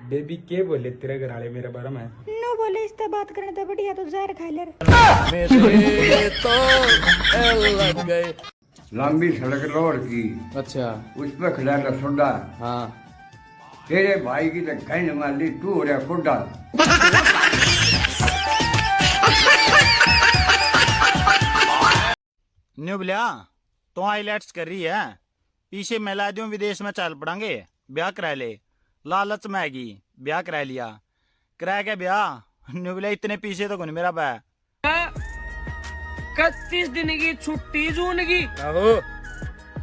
Baby के बोले तेरे घर वाले मेरे बारे में? नो बोले इस तरह बात करने तो बढ़िया तो जहर खा ले। मेरे तो लग गए। लंबी सड़क रोड की, अच्छा उस पर खड़ा रसोड़ा। हाँ तेरे भाई की तो कहीं मार ली, तू हो रहा खुदा। न्यू बिलिया तो आईलेट्स कर रही है, पीछे मैं ला दूं विदेश में चल पड़ांगे, ब्याह करा ले। लालच में आएगी, ब्याह करा लिया, करा के ब्याह। न्यू बिलिया इतने पीछे तो कौन मेरा बा। 31 दिन की छुट्टी जून की।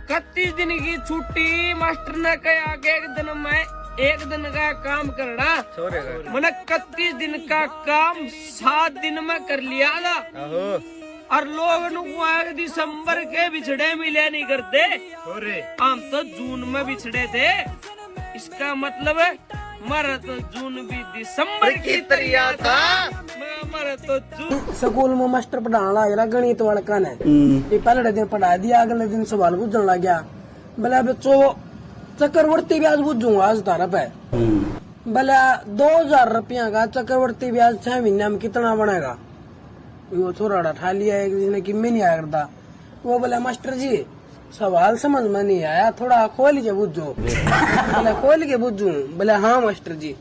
31 दिन की छुट्टी मास्टर ने कहा आगे एक दिन में एक दिन का काम करना। मैंने 31 दिन का काम 7 दिन में कर लिया था। और लोग दिसंबर के बिछड़े मिले नहीं करते, हम तो जून में बिछड़े थे। इसका मतलब है मरा तो जून भी दिसंबर की तरिया था, मरा तो जून। स्कूल में मास्टर पढ़ाने लग रहा गणित वाला ने, ये पहले दिन पढ़ा दिया, अगले दिन सवाल पूछने लग गया। बोला बच्चों चक्रवर्ती ब्याज पूछूंगा आज तारा पे। बोला 2000 रुपया का चक्रवर्ती ब्याज 6 महीने में कितना बनेगा? वो थोड़ा ठा लिया एक जिसने कि मैं नहीं आया करता। वो बोला मास्टर जी सवाल समझ में नहीं आया, थोड़ा खोल के पूछो। बोला खोल के पूछूं? बोला हाँ मास्टर जी।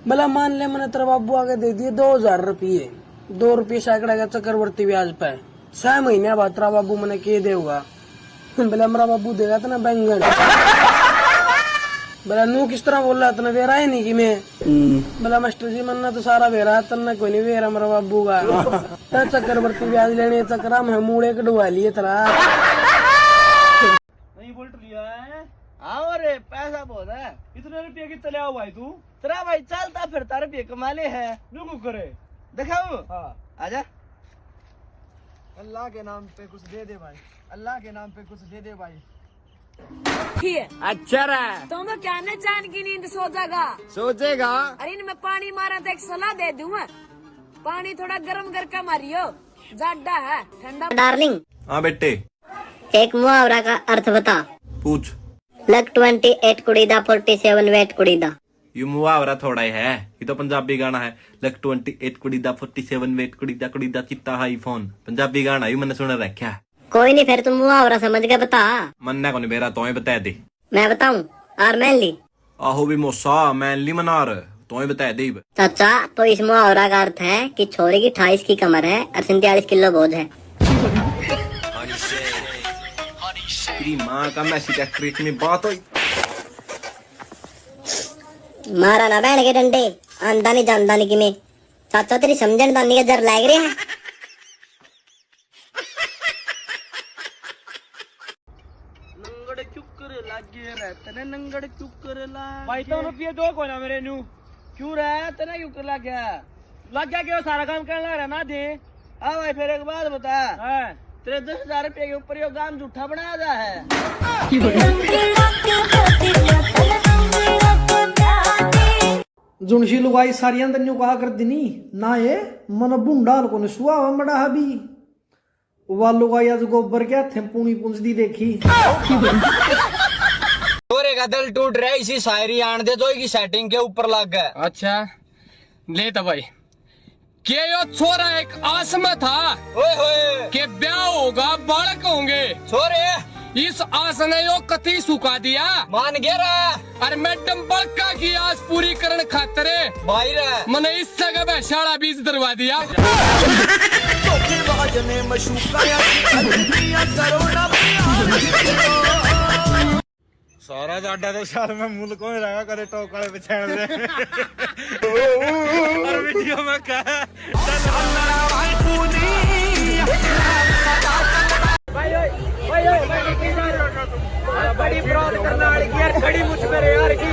बोला मान ले मैंने तेरा बाबू आगे दे दिए 2000 रुपये, 2 रुपये सैकड़ा का चक्रवर्ती ब्याज पे। 6 महीने बाद तेरा बाबू मैंने के देगा? बोला मेरा बाबू देगा तो ना बैंगन। बोला नू किस तरह बोल रहा, तना वेरा है नहीं कि मैं? बोला मास्टर जी मन्ना तो सारा वेरा है, तना कोई नहीं वेरा मेरा बाबू का। चक्रवर्ती ब्याज लेने चक्रा में मूड़े कटवा लिए तेरा। नहीं बोल लिया है। हाँ रे पैसा बहुत है। इतने रुपये की चले आओ भाई तू। तेरा भाई चलता फिरता रुपये कमा ले है। नुकू करे दिखाऊ। हाँ आजा। अल्लाह के नाम पे कुछ दे दे भाई, अल्लाह के नाम पे कुछ दे दे भाई। अच्छा रहा। तुम तो क्या न जान की नींद सो जाएगा? सोचेगा। अरे इनमें पानी मारा तो एक सलाह दे दूं। पानी थोड़ा गर्म करके मारियो, ज्यादा है ठंडा। डार्लिंग। हाँ बेटे। एक मुहावरा का अर्थ बता। पूछ। लग 28 कुड़ी दा 47 वेट कुड़ी दा। ये मुहावरा थोड़ा ही है, ये तो पंजाबी गाना है। लग 28 कुड़ी दा 47 वेट कुड़ी दा चित्ता आईफोन। पंजाबी गाना ही मैंने सुना रखा है। कोई नहीं, फिर तुम मुहावरा समझ के बता। मन्ना को नहीं बेरा, तो ही बता दे। मैं बताऊं? आर मैनली। आहो भी मोसा मैनली मनार, तो ही बता दे। चाचा तो इस मुहावरा का अर्थ है कि छोरे की 28 की कमर है और 47 किलो बोझ है। तेरी माँ का मैसी ट्रैक्टर इतनी बात हुई। मारा ना बहन के डंडे, आंदा नहीं जानदा नहीं कि मैं। चाचा तेरी समझन दानी का जर लग रहे हैं। नंगड़ चुकर लागे रहते ने, नंगड़ चुकर लागे। भाई तो रुपये दो को ना मेरे नू। क्यों रहा तेरा क्यों लग गया क्यों? सारा काम करने लग रहा ना दे। हाँ भाई फिर एक बात बता। तेरे 10,000 रुपये के ऊपर ये काम झूठा बनाया जा है। जुनशी लुगाई सारियां तन्यू कहा कर दिनी ना ये मन बुंडाल को सुआ मड़ा हबी वालू का आज गोबर क्या थे पूनी पुंजदी देखी। छोरे का दिल टूट रहा है, इसी शायरी आन दे तो की सेटिंग के ऊपर लग गया। अच्छा ले तो भाई के यो छोरा एक आस में था के ब्याह होगा बालक होंगे। छोरे इस आस ने यो कति सुखा दिया। मान गया रा। अरे मैडम बड़का की आस पूरी करने खातरे भाई रे मैंने इस जगह पे शाला बीज दरवा दिया। सारा जाडा तो साल में मुल्क में रहेगा, करे टोक वाले बिछाड़ दे। और वीडियो में कहा बड़ी प्रॉब्लम करने वाली की यार, खड़ी मुझ पर यार की।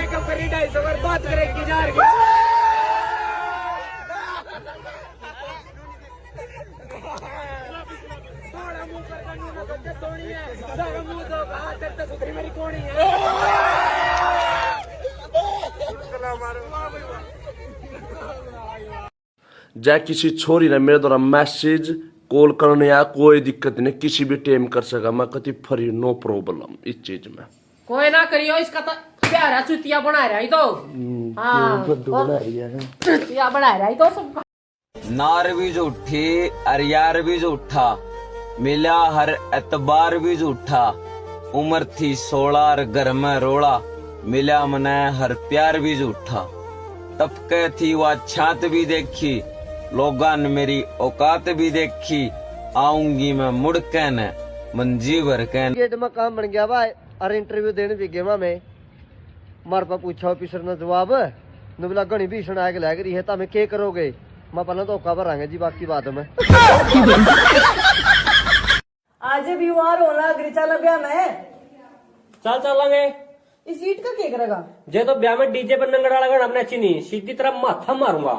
कब करी 250 बार बात करेगी यार की। जै किसी छोरी ने मेरे द्वारा मैसेज कॉल करने या कोई दिक्कत नहीं, किसी भी टाइम कर सका मैं, कति फरी नो प्रॉब्लम इस चीज में। कोई ना करियो इसका तो प्यारा चुतिया बना रहा है तो हाँ चुतिया बना रहा है तो सब नार भी झूठी और यार भी झूठा, मिला हर एतबार भी झूठा। उम्र थी 16 और घर में रोड़ा, मिला मने हर प्यार भी झूठा। तपके थी वह छात भी देखी, लोगां ने मेरी औकात भी देखी। आऊंगी मैं मुड़ के न मंजी भर के। गेट में काम बन गया भाई और इंटरव्यू देने भी गेमा में मार पा पूछा ऑफिसर ने जवाब न बोला घनी भीषण आग लग रही है तो हमें क्या करोगे। मैं पहले तो औका भरांगे जी, बाकी बात में आज भी वार होना अग्रिचा लग्या मैं चल चलेंगे। इस सीट का क्या करेगा? जे तो ब्याह में डीजे पर नंगड़ा लगा अपने अच्छी नहीं सीधी तरफ माथा मारूंगा।